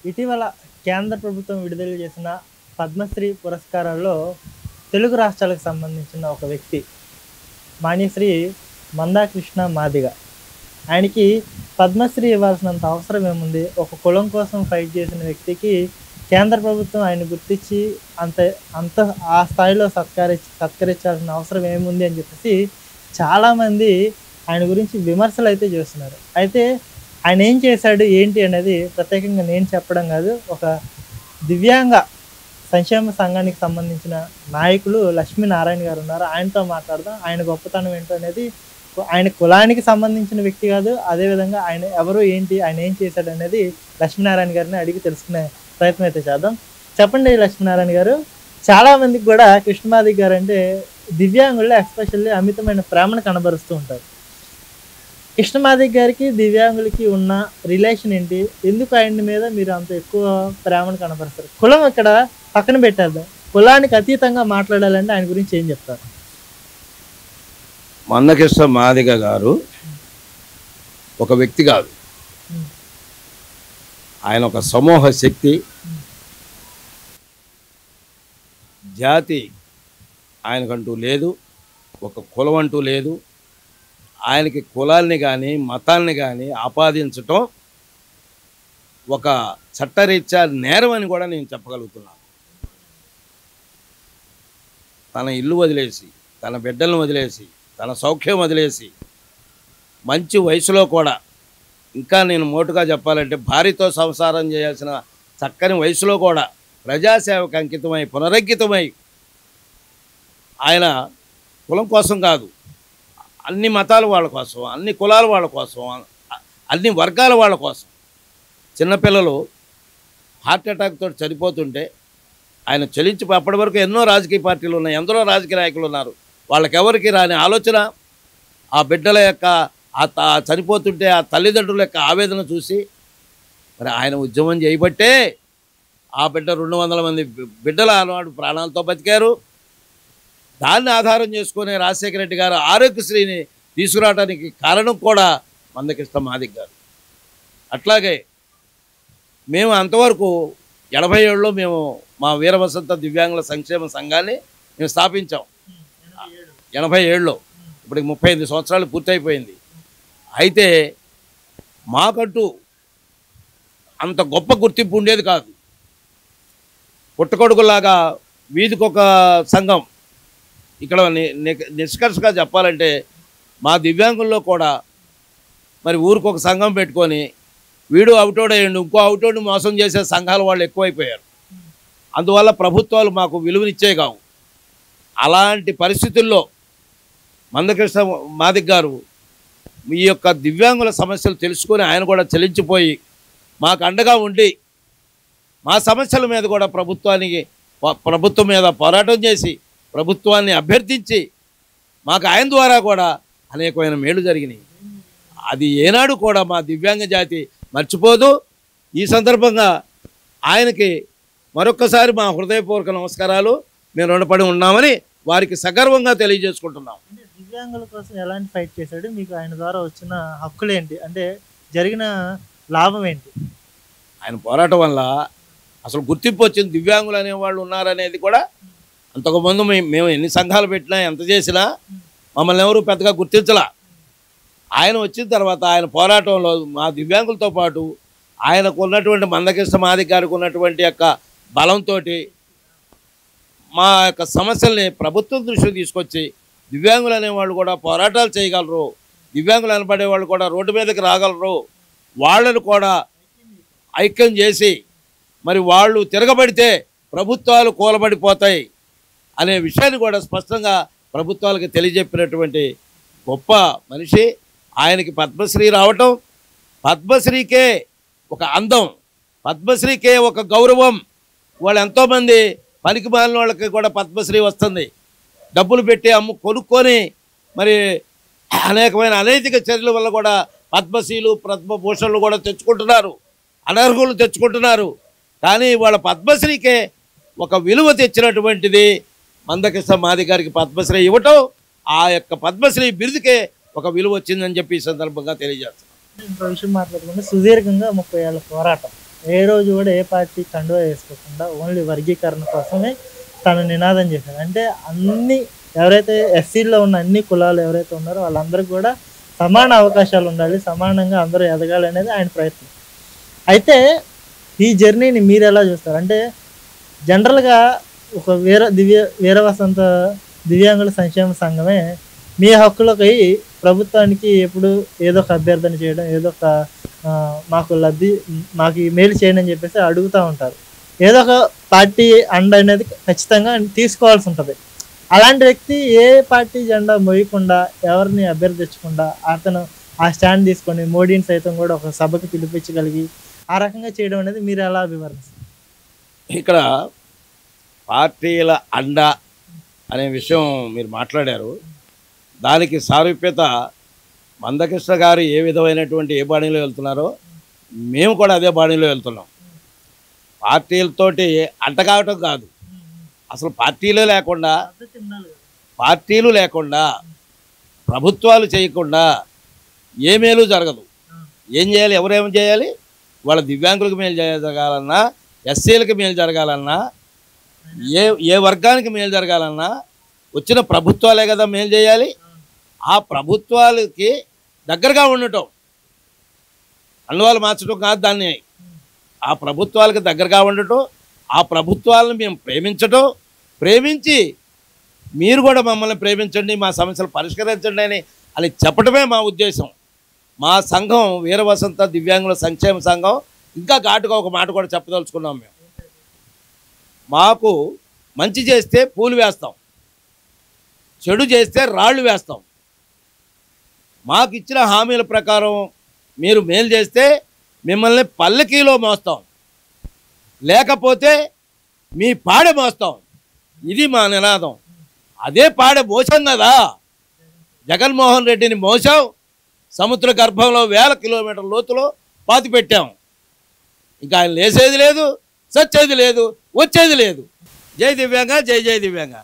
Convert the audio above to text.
ఇటీవల కేంద్ర ప్రభుత్వం విడుదల చేసిన పద్మశ్రీ పురస్కారాల్లో తెలుగు రాష్ట్రాలకు సంబంధించిన ఒక వ్యక్తి మాన్యశ్రీ మందాకృష్ణ మాదిగ. ఆయనకి పద్మశ్రీ ఇవ్వాల్సినంత అవసరం ఏముంది? ఒక కులం కోసం ఫైట్ చేసిన వ్యక్తికి కేంద్ర ప్రభుత్వం ఆయన గుర్తించి అంత అంత ఆ స్థాయిలో సత్కరించాల్సిన అవసరం ఏముంది అని చెప్పేసి చాలామంది ఆయన గురించి విమర్శలు అయితే చేస్తున్నారు. అయితే ఆయన ఏం చేశాడు ఏంటి అనేది ప్రత్యేకంగా నేను చెప్పడం కాదు, ఒక దివ్యాంగ సంక్షేమ సంఘానికి సంబంధించిన నాయకులు లక్ష్మీనారాయణ గారు ఉన్నారు. ఆయనతో మాట్లాడదాం. ఆయన గొప్పతనం ఏంటో అనేది, ఆయన కులానికి సంబంధించిన వ్యక్తి కాదు, అదేవిధంగా ఆయన ఎవరు ఏంటి, ఆయన ఏం చేశాడు అనేది లక్ష్మీనారాయణ గారిని అడిగి తెలుసుకునే ప్రయత్నం అయితే చేద్దాం. చెప్పండి లక్ష్మీనారాయణ గారు, చాలామందికి కూడా కృష్ణమాదిగ గారు అంటే దివ్యాంగుల్లో ఎస్పెషల్లీ అమితమైన ప్రేమను కనబరుస్తూ ఉంటారు. కృష్ణమాదిగ గారికి దివ్యాంగులకి ఉన్న రిలేషన్ ఏంటి? ఎందుకు ఆయన మీద మీరు అంత ఎక్కువ ప్రేమను కనబరుస్తారు? కులం ఇక్కడ పక్కన పెట్టేద్దాం, కులానికి అతీతంగా మాట్లాడాలంటే ఆయన గురించి ఏం చెప్తారు? మందకృష్ణ మాదిగ గారు ఒక వ్యక్తి కాదు, ఆయన ఒక సమూహ శక్తి. జాతి ఆయనకంటూ లేదు, ఒక కులం అంటూ లేదు. ఆయనకి కులాల్ని కానీ మతాల్ని కానీ ఆపాదించటం ఒక చట్టరీత్యా నేరం అని కూడా నేను చెప్పగలుగుతున్నాను. తన ఇల్లు వదిలేసి, తన బిడ్డలను వదిలేసి, తన సౌఖ్యం వదిలేసి, మంచి వయసులో కూడా, ఇంకా నేను మోటుగా చెప్పాలంటే భార్యతో సంసారం చేయాల్సిన చక్కని వయసులో కూడా ప్రజాసేవకు అంకితమై పునరంకితమై ఆయన కులం కోసం కాదు, అన్ని మతాల వాళ్ళ కోసం, అన్ని కులాల వాళ్ళ కోసం, అన్ని వర్గాల వాళ్ళ కోసం. చిన్నపిల్లలు హార్ట్ అటాక్ తోటి చనిపోతుంటే ఆయన చలించి, అప్పటి వరకు ఎన్నో రాజకీయ పార్టీలు ఉన్నాయి, ఎందరో రాజకీయ నాయకులు ఉన్నారు, వాళ్ళకెవరికి రాని ఆలోచన ఆ బిడ్డల యొక్క చనిపోతుంటే ఆ తల్లిదండ్రుల యొక్క ఆవేదన చూసి మరి ఆయన ఉద్యమం చేయబట్టే ఆ బిడ్డ 200 మంది బిడ్డల ఆనాడు ప్రాణాలతో బతికారు. దాన్ని ఆధారం చేసుకునే రాజశేఖర రెడ్డి గారు ఆరోగ్యశ్రీని తీసుకురావడానికి కారణం కూడా మందకృష్ణ మాదిగ గారు. అట్లాగే మేము అంతవరకు 87లో మేము మా వీరవసంత దివ్యాంగుల సంక్షేమ సంఘాన్ని మేము స్థాపించాం. 87లో, ఇప్పటికి 35 సంవత్సరాలు పూర్తయిపోయింది. అయితే మాకంటూ అంత గొప్ప గుర్తింపు ఉండేది కాదు. పుట్టకొడుకులాగా వీధికొక సంఘం. ఇక్కడ నిష్కర్షగా చెప్పాలంటే మా దివ్యాంగుల్లో కూడా మరి ఊరికొక సంఘం పెట్టుకొని వీడు అవుటోడేయండి, ఇంకో అవుటోడిని మోసం చేసే సంఘాల వాళ్ళు ఎక్కువైపోయారు. అందువల్ల ప్రభుత్వాలు మాకు విలువనిచ్చే కావు. అలాంటి పరిస్థితుల్లో మందకృష్ణ మాదిగ గారు ఈ యొక్క దివ్యాంగుల సమస్యలు తెలుసుకొని ఆయన కూడా చలించిపోయి మాకు అండగా ఉండి మా సమస్యల మీద కూడా ప్రభుత్వం మీద పోరాటం చేసి ప్రభుత్వాన్ని అభ్యర్థించి మాకు ఆయన ద్వారా కూడా అనేకమైన మేలు జరిగినాయి. అది ఏనాడు కూడా మా దివ్యాంగ జాతి మర్చిపోదు. ఈ సందర్భంగా ఆయనకి మరొక్కసారి మా హృదయపూర్వక నమస్కారాలు. మేము రుణపడి ఉన్నామని వారికి సగర్వంగా తెలియజేసుకుంటున్నాం. దివ్యాంగుల కోసం ఎలాంటి ఫైట్ చేశాడు? మీకు ఆయన ద్వారా వచ్చిన హక్కులేంటి? అంటే జరిగిన లాభం ఏంటి? ఆయన పోరాటం వల్ల అసలు గుర్తింపు వచ్చింది. దివ్యాంగులు అనేవాళ్ళు ఉన్నారనేది కూడా అంతకుముందు మేము ఎన్ని సంఘాలు పెట్టినా ఎంత చేసినా మమ్మల్ని ఎవరు పెద్దగా గుర్తించలా. ఆయన వచ్చిన తర్వాత ఆయన పోరాటంలో మా దివ్యాంగులతో పాటు ఆయనకు ఉన్నటువంటి మందకృష్ణ మాదిగ గారికి ఉన్నటువంటి యొక్క బలంతో మా యొక్క సమస్యల్ని ప్రభుత్వం దృష్టికి తీసుకొచ్చి దివ్యాంగులు అనేవాళ్ళు కూడా పోరాటాలు చేయగలరు, దివ్యాంగులు అనబడే వాళ్ళు కూడా రోడ్డు మీదకి రాగలరు, వాళ్ళను కూడా ఐక్యం చేసి మరి వాళ్ళు తిరగబడితే ప్రభుత్వాలు కూలబడిపోతాయి అనే విషయాన్ని కూడా స్పష్టంగా ప్రభుత్వాలకు తెలియజెప్పినటువంటి గొప్ప మనిషి. ఆయనకి పద్మశ్రీ రావటం, పద్మశ్రీకే ఒక అందం, పద్మశ్రీకే ఒక గౌరవం. వాళ్ళు ఎంతోమంది పనికి మాలిన వాళ్ళకి కూడా పద్మశ్రీ వస్తుంది. డబ్బులు పెట్టి కొనుక్కొని మరి అనేకమైన అనైతిక చర్యల వల్ల కూడా పద్మశ్రీలు పద్మభూషణలు కూడా తెచ్చుకుంటున్నారు, అనర్హులు తెచ్చుకుంటున్నారు. కానీ వాళ్ళ పద్మశ్రీకే ఒక విలువ తెచ్చినటువంటిది మందకృష్ణ మాదిగ గారికి పద్మశ్రీ ఇవ్వటం, ఆ యొక్క పద్మశ్రీ బిరుదుకే ఒక విలువ వచ్చిందని చెప్పి ఈ సందర్భంగా తెలియజేస్తున్నాం. ఇంకో విషయం మాట్లాడుకుంటే సుదీర్ఘంగా 30 ఏళ్ల పోరాటం, ఏ రోజు కూడా ఏ పార్టీ కండువా వేసుకోకుండా ఓన్లీ వర్గీకరణ కోసమే తను నినాదం చేశాడు. అంటే అన్ని ఎవరైతే ఎస్సీలో ఉన్న అన్ని కులాలు ఎవరైతే ఉన్నారో వాళ్ళందరికీ కూడా సమాన అవకాశాలు ఉండాలి, సమానంగా అందరూ ఎదగాలి అనేది ఆయన ప్రయత్నం. అయితే ఈ జర్నీని మీరు ఎలా చూస్తారు? అంటే జనరల్గా ఒక వీరవసంత దివ్యాంగుల సంక్షేమ సంఘమే మీ హక్కులకై ప్రభుత్వానికి ఎప్పుడు ఏదో ఒక అభ్యర్థన చేయడం, ఏదో ఒక మాకు ఈ మేలు చేయండి అని చెప్పేసి అడుగుతూ ఉంటారు. ఏదో ఒక పార్టీ అండ అనేది ఖచ్చితంగా తీసుకోవాల్సి ఉంటుంది. అలాంటి వ్యక్తి ఏ పార్టీ జెండా మోయకుండా, ఎవరిని అభ్యర్థించకుండా అతను ఆ స్టాండ్ తీసుకొని మోడీని సైతం కూడా ఒక సభకు పిలిపించగలిగి ఆ రకంగా చేయడం అనేది మీరు ఎలా అభివర్ణిస్తారు? ఇక్కడ పార్టీల అండ అనే విషయం మీరు మాట్లాడారు. దానికి సారూప్యత మందకృష్ణ గారు ఏ విధమైనటువంటి ఏ బాణీలో వెళ్తున్నారో మేము కూడా అదే బాణీలో వెళ్తున్నాం. పార్టీలతోటి అంటకావటం కాదు, అసలు పార్టీలు లేకుండా ప్రభుత్వాలు చేయకుండా ఏ మేలు జరగదు. ఏం చేయాలి, ఎవరేం చేయాలి? వాళ్ళ దివ్యాంగులకు మేలు జరగాలన్నా, ఎస్సీలకు మేలు జరగాలన్నా, ఏ వర్గానికి మేలు జరగాలన్నా వచ్చిన ప్రభుత్వాలే కదా మేలు చేయాలి. ఆ ప్రభుత్వాలకి దగ్గరగా ఉండటం, అన్నవాళ్ళు మార్చడం కాదు దాన్ని. ఆ ప్రభుత్వాలకు దగ్గరగా ఉండటం, ఆ ప్రభుత్వాలను మేము ప్రేమించి మీరు కూడా మమ్మల్ని ప్రేమించండి, మా సమస్యలు పరిష్కరించండి అని చెప్పడమే మా ఉద్దేశం. మా సంఘం వీరవసంత దివ్యాంగుల సంక్షేమ సంఘం ఇంకా ఘాటుగా ఒక మాట కూడా చెప్పదలుచుకున్నాం. మేము మాకు మంచి చేస్తే పూలు వేస్తాం, చెడు చేస్తే రాళ్ళు వేస్తాం. మాకు ఇచ్చిన హామీల ప్రకారం మీరు మేలు చేస్తే మిమ్మల్ని పల్లకీలో మోస్తాం, లేకపోతే మీ పాడె మోస్తాం. ఇది మా నినాదం. అదే పాడె మోసాం కదా, జగన్మోహన్ రెడ్డిని మోసాం, సముద్ర గర్భంలో 1000 కిలోమీటర్ల లోతులో పాతి పెట్టాం. ఇంకా ఆయన లేసేది లేదు, సచ్చేది లేదు, వచ్చేది లేదు. జై దివ్యాంగ, జై జై దివ్యాంగ.